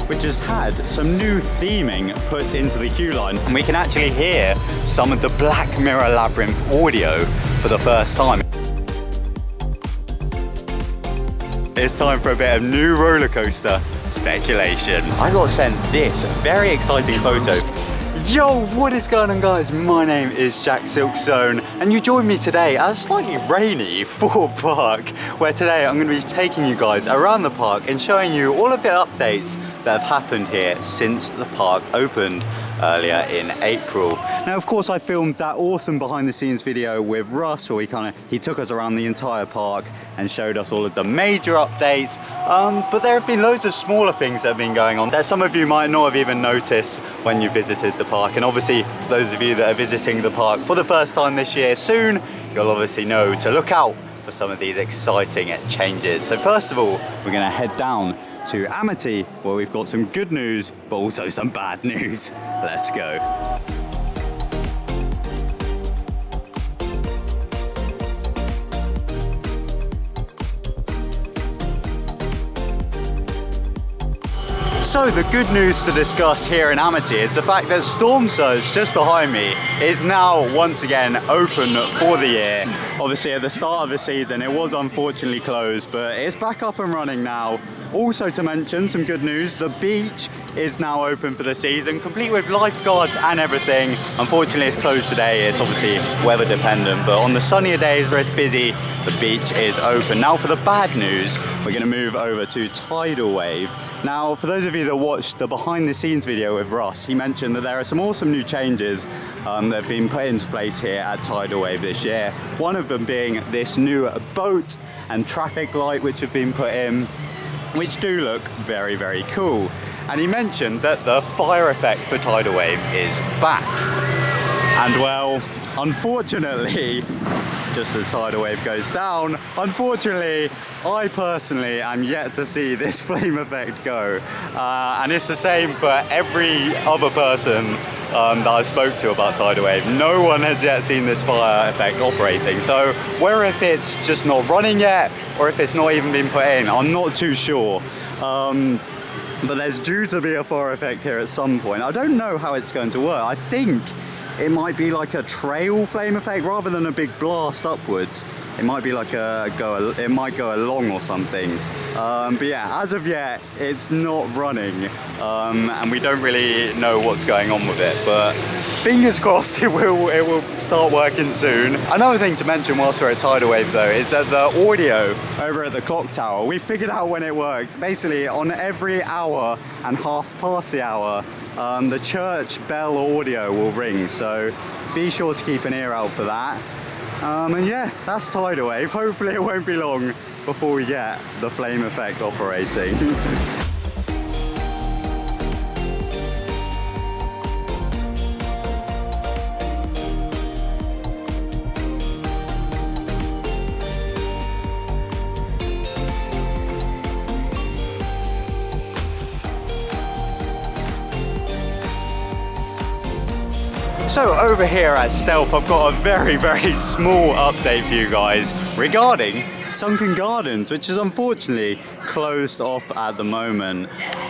which has had some new theming put into the queue line. And we can actually hear some of the Black Mirror Labyrinth audio for the first time. It's time for a bit of new roller coaster speculation. I got sent this very exciting photo. Yo, what is going on, guys? My name is TheJackSilkstone, and you join me today at a slightly rainy Thorpe Park, where today I'm going to be taking you guys around the park and showing you all of the updates that have happened here since the park opened earlier in April. Now, of course, I filmed that awesome behind the scenes video with Russ, where he took us around the entire park and showed us all of the major updates, but there have been loads of smaller things that have been going on that some of you might not have even noticed when you visited the park. And obviously, for those of you that are visiting the park for the first time this year, soon you'll obviously know to look out for some of these exciting changes. So first of all, we're going to head down to Amity, where we've got some good news but also some bad news. Let's go. So the good news to discuss here in Amity is the fact that Storm Surge, just behind me, is now once again open for the year. Obviously at the start of the season it was unfortunately closed, but it's back up and running now. Also to mention some good news, the beach is now open for the season, complete with lifeguards and everything. Unfortunately it's closed today, it's obviously weather dependent, but on the sunnier days where it's busy, the beach is open. Now for the bad news, we're going to move over to Tidal Wave. Now for those of you that watched the behind the scenes video with Russ, he mentioned that there are some awesome new changes that have been put into place here at Tidal Wave this year. One of them being this new boat and traffic light which have been put in, which do look very, very cool. And he mentioned that the fire effect for Tidal Wave is back. And well, unfortunately, just as Tidal Wave goes down, unfortunately, I personally am yet to see this flame effect go. And it's the same for every other person that I spoke to about Tidal Wave. No one has yet seen this fire effect operating. So whether if it's just not running yet, or if it's not even been put in, I'm not too sure. But there's due to be a fire effect here at some point. I don't know how it's going to work. I think it might be like a trail flame effect rather than a big blast upwards. It might be like it might go along or something. But yeah, as of yet, it's not running, and we don't really know what's going on with it. But fingers crossed, it will start working soon. Another thing to mention whilst we're at Tidal Wave, though, is that the audio over at the clock tower, we figured out when it works. Basically, on every hour and half past the hour, the church bell audio will ring. So be sure to keep an ear out for that. And yeah, that's Tidal Wave. Hopefully it won't be long before we get the flame effect operating. So over here at Stealth, I've got a very, very small update for you guys regarding Sunken Gardens, which is unfortunately closed off at the moment.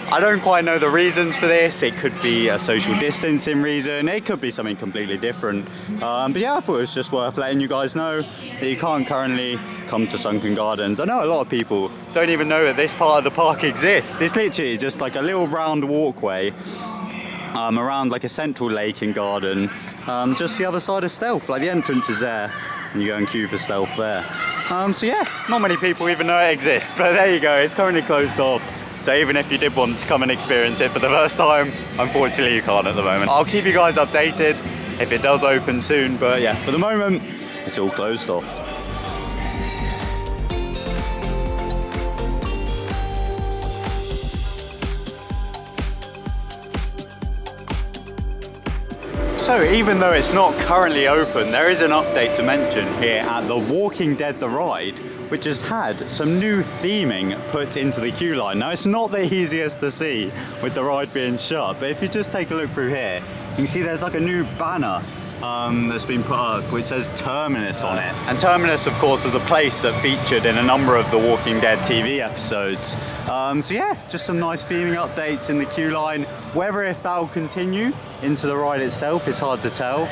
I don't quite know the reasons for this. It could be a social distancing reason. It could be something completely different. But yeah, I thought it was just worth letting you guys know that you can't currently come to Sunken Gardens. I know a lot of people don't even know that this part of the park exists. It's literally just like a little round walkway around like a central lake and garden, just the other side of Stealth. Like the entrance is there and you go and queue for Stealth there. So yeah, not many people even know it exists, but there you go, it's currently closed off. So even if you did want to come and experience it for the first time, unfortunately you can't at the moment. I'll keep you guys updated if it does open soon, but yeah, for the moment it's all closed off. So even though it's not currently open, there is an update to mention here at The Walking Dead The Ride, which has had some new theming put into the queue line. Now it's not the easiest to see with the ride being shut, but if you just take a look through here, you can see there's like a new banner that's been put up, which says Terminus on it. And Terminus, of course, was a place that featured in a number of the Walking Dead TV episodes. So yeah, just some nice theming updates in the queue line. Whether if that will continue into the ride itself is hard to tell.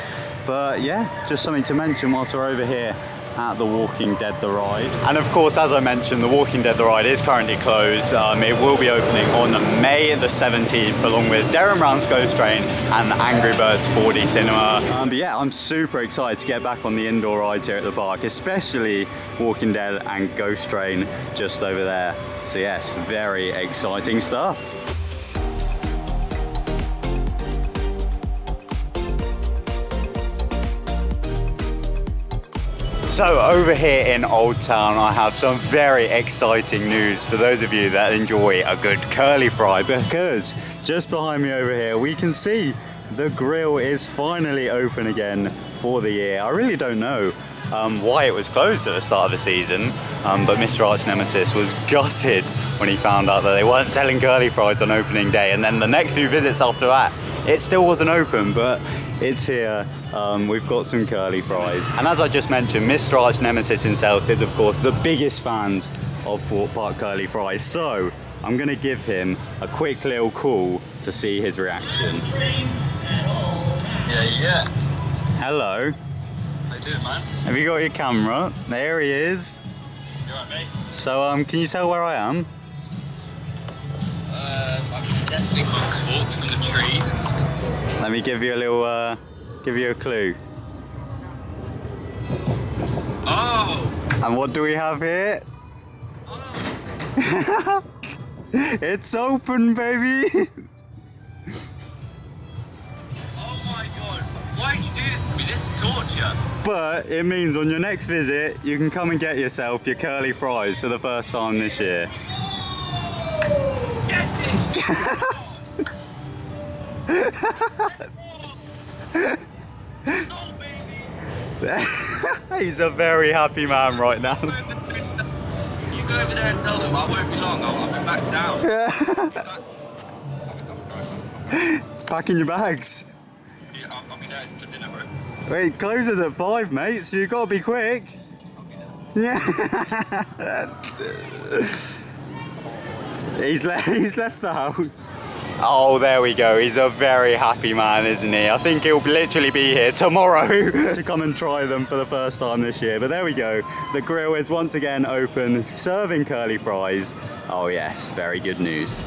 But yeah, just something to mention whilst we're over here at The Walking Dead The Ride. And of course, as I mentioned, The Walking Dead The Ride is currently closed. It will be opening on May the 17th, along with Darren Brown's Ghost Train and the Angry Birds 4D Cinema. But yeah, I'm super excited to get back on the indoor rides here at the park, especially Walking Dead and Ghost Train just over there. So yes, very exciting stuff. So over here in Old Town, I have some very exciting news for those of you that enjoy a good curly fry, because just behind me over here, we can see the grill is finally open again for the year. I really don't know why it was closed at the start of the season, but Mr. Arch Nemesis was gutted when he found out that they weren't selling curly fries on opening day, and then the next few visits after that, it still wasn't open, but it's here. We've got some curly fries. And as I just mentioned, Mr. Arch Nemesis himself is, of course, the biggest fans of Thorpe Park curly fries. So I'm going to give him a quick little call to see his reaction. Yeah. Hello. How you doing, man? Have you got your camera? There he is. You alright, mate? So can you tell where I am? I'm guessing on Thorpe from the trees. Let me give you a little, give you a clue. Oh! And what do we have here? Oh! It's open, baby! Oh my god! Why did you do this to me? This is torture! But it means on your next visit, you can come and get yourself your curly fries for the first time this year. Get it! Oh, baby! He's a very happy man right now. You go over there and tell them I won't be long. I'll be back down. Packing your bags. Yeah, I'll be there for dinner, bro. Wait, it closes at 5, mate, so you've got to be quick. I'll be there. Yeah. He's left the house. Oh, there we go. He's a very happy man, isn't he? I think he'll literally be here tomorrow to come and try them for the first time this year. But there we go. The grill is once again open, serving curly fries. Oh yes, very good news.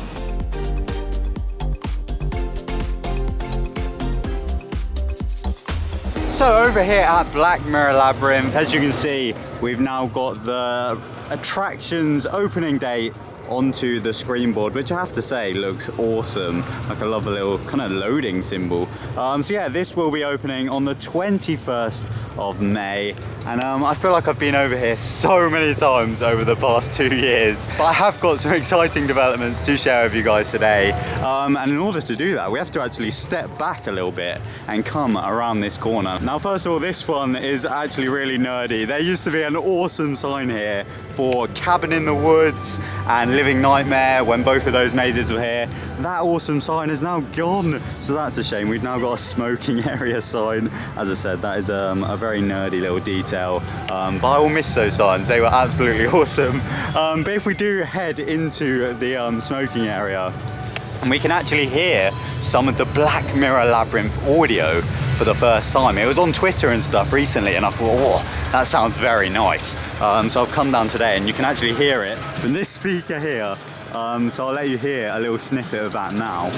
So over here at Black Mirror Labyrinth, as you can see, we've now got the attractions opening date onto the screen board, which I have to say looks awesome. Like, I love a little kind of loading symbol. So yeah, this will be opening on the 21st of May, and I feel like I've been over here so many times over the past 2 years, but I have got some exciting developments to share with you guys today. And in order to do that, we have to actually step back a little bit and come around this corner. Now, first of all, this one is actually really nerdy. There used to be an awesome sign here for Cabin in the Woods and Living Nightmare when both of those mazes were here. That awesome sign is now gone, so that's a shame. We've now got a smoking area sign. As I said, that is a very nerdy little detail, but I will miss those signs. They were absolutely awesome. But if we do head into the smoking area, and we can actually hear some of the Black Mirror Labyrinth audio for the first time. It was on Twitter and stuff recently, and I thought, oh, that sounds very nice. So I've come down today, and you can actually hear it from this speaker here. So I'll let you hear a little snippet of that now.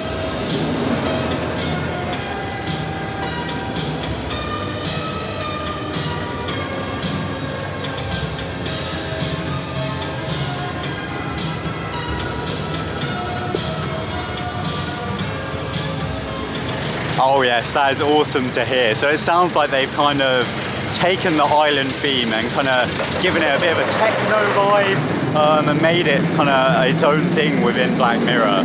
Oh yes, that is awesome to hear. So it sounds like they've kind of taken the island theme and kind of given it a bit of a techno vibe, and made it kind of its own thing within Black Mirror.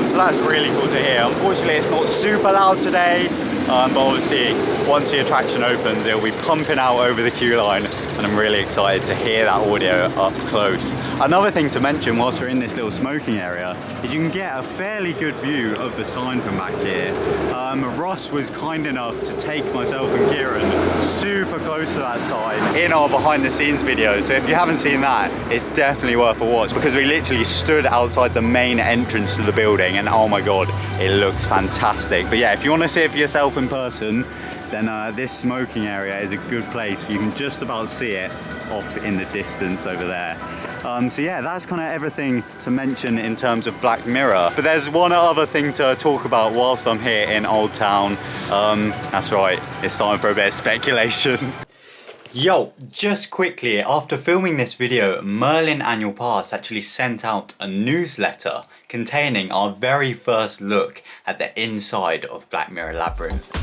So that's really cool to hear. Unfortunately, it's not super loud today, but obviously once the attraction opens, it'll be pumping out over the queue line, and I'm really excited to hear that audio up close. Another thing to mention whilst we're in this little smoking area is you can get a fairly good view of the sign from back here. Ross was kind enough to take myself and Kieran super close to that sign in our behind the scenes video, so if you haven't seen that, it's definitely worth a watch, because we literally stood outside the main entrance to the building and oh my god, it looks fantastic. But yeah, if you want to see it for yourself in person, then this smoking area is a good place. You can just about see it off in the distance over there. So yeah, that's kind of everything to mention in terms of Black Mirror. But there's one other thing to talk about whilst I'm here in Old Town. That's right, it's time for a bit of speculation. Yo, just quickly, after filming this video, Merlin Annual Pass actually sent out a newsletter containing our very first look at the inside of Black Mirror Labyrinth.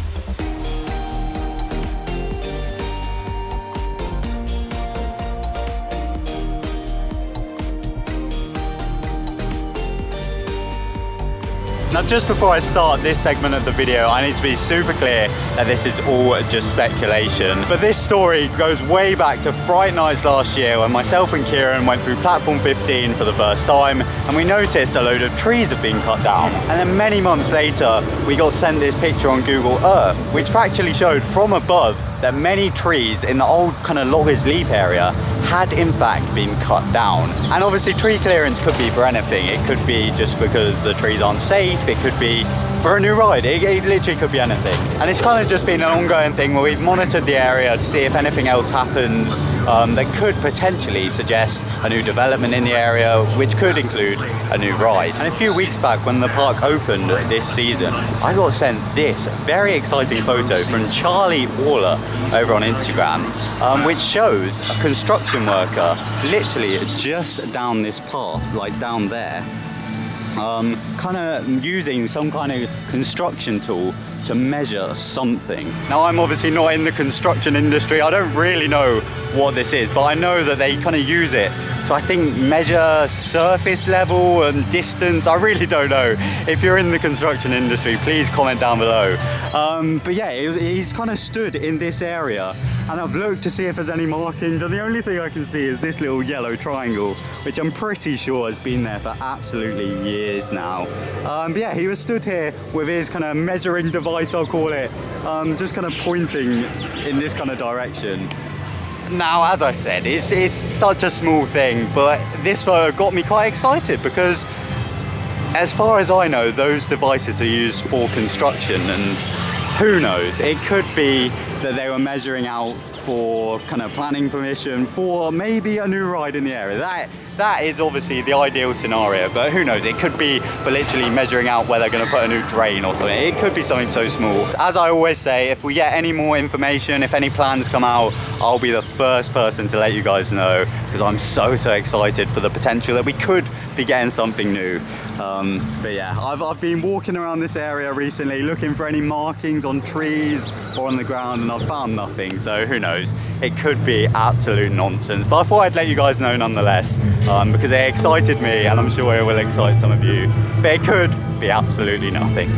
Now, just before I start this segment of the video, I need to be super clear that this is all just speculation. But this story goes way back to Fright Nights last year, when myself and Kieran went through platform 15 for the first time, and we noticed a load of trees had been cut down. And then many months later, we got sent this picture on Google Earth, which factually showed from above that many trees in the old kind of Loggers Leap area had in fact been cut down. And obviously tree clearance could be for anything. It could be just because the trees aren't safe, it could be for a new ride, it literally could be anything. And it's kind of just been an ongoing thing where we've monitored the area to see if anything else happens that could potentially suggest a new development in the area, which could include a new ride. And a few weeks back when the park opened this season, I got sent this very exciting photo from Charlie Waller over on Instagram, which shows a construction worker literally just down this path, like down there, kind of using some kind of construction tool to measure something. Now, I'm obviously not in the construction industry, I don't really know what this is, but I know that they kind of use it to, I think, measure surface level and distance. I really don't know. If you're in the construction industry, please comment down below. But yeah, he's kind of stood in this area, and I've looked to see if there's any markings, and the only thing I can see is this little yellow triangle, which I'm pretty sure has been there for absolutely years now. But yeah, he was stood here with his kind of measuring device, I'll call it, just kind of pointing in this kind of direction. Now, as I said, it's such a small thing, but this photo got me quite excited because, as far as I know, those devices are used for construction, and who knows, it could be that they were measuring out for kind of planning permission for maybe a new ride in the area. That is obviously the ideal scenario, but who knows, it could be for literally measuring out where they're going to put a new drain or something. It could be something so small. As I always say, if we get any more information, if any plans come out, I'll be the first person to let you guys know, because I'm so excited for the potential that we could be getting something new. But yeah, I've been walking around this area recently looking for any markings on trees or on the ground, and I've found nothing, so who knows, it could be absolute nonsense. But I thought I'd let you guys know nonetheless, because it excited me, and I'm sure it will excite some of you, but it could be absolutely nothing.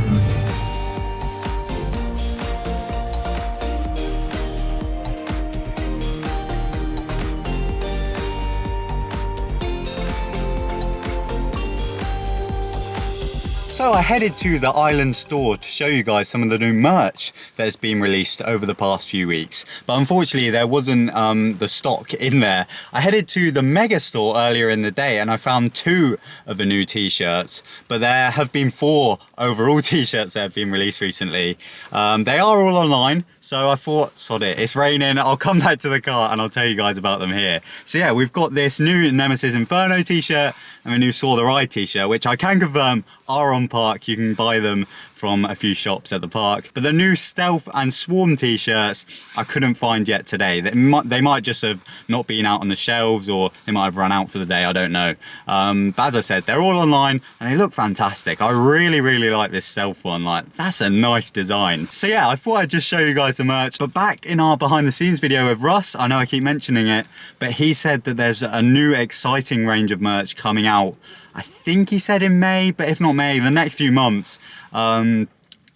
So I headed to the Island store to show you guys some of the new merch that has been released over the past few weeks. But unfortunately there wasn't the stock in there. I headed to the Mega store earlier in the day and I found 2 of the new t-shirts, but there have been 4 overall t-shirts that have been released recently. They are all online, so I thought, sod it, it's raining, I'll come back to the car and I'll tell you guys about them here. So yeah, we've got this new Nemesis Inferno t-shirt and a new Saw the Ride t-shirt, which I can confirm are on Park. You can buy them from a few shops at the park. But the new Stealth and Swarm t-shirts I couldn't find yet today. They might just have not been out on the shelves, or they might have run out for the day, I don't know. But as I said, they're all online and they look fantastic. I really like this Stealth one. Like, that's a nice design. So yeah, I thought I'd just show you guys the merch. But back in our behind the scenes video with Russ, I know I keep mentioning it, but he said that there's a new exciting range of merch coming out. I think he said in May, but if not May, the next few months.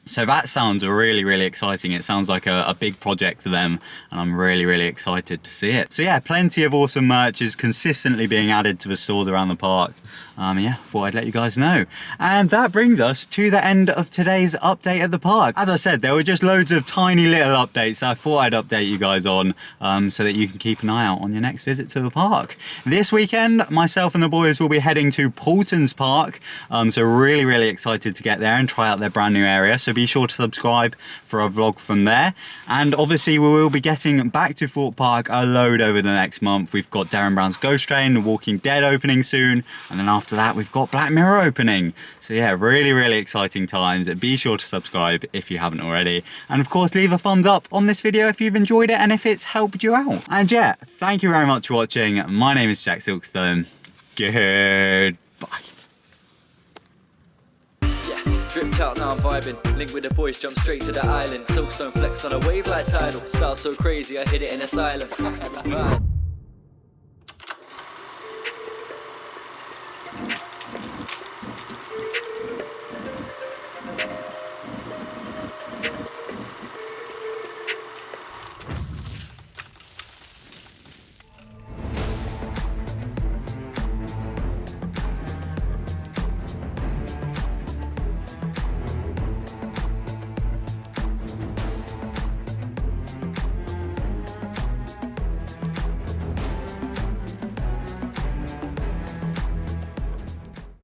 So that sounds really, really exciting. It sounds like a big project for them, and I'm really, really excited to see it. So yeah, plenty of awesome merch is consistently being added to the stores around the park. Yeah, thought I'd let you guys know. And that brings us to the end of today's update at the park. As I said, there were just loads of tiny little updates that I thought I'd update you guys on, so that you can keep an eye out on your next visit to the park. This weekend, myself and the boys will be heading to Paulton's Park. So really, really excited to get there and try out their brand new area. So be sure to subscribe for a vlog from there. And obviously we will be getting back to Thorpe Park a load over the next month. We've got Darren Brown's Ghost Train, The Walking Dead opening soon, and then after that we've got Black Mirror opening. So yeah, really, really exciting times. Be sure to subscribe if you haven't already, and of course leave a thumbs up on this video if you've enjoyed it and if it's helped you out. And yeah, thank you very much for watching. My name is TheJackSilkstone. Goodbye. Dripped out, now I'm vibing. Link with the boys, jump straight to the island. Silkstone flex on a wave like Tidal. Style so crazy, I hit it in a silence.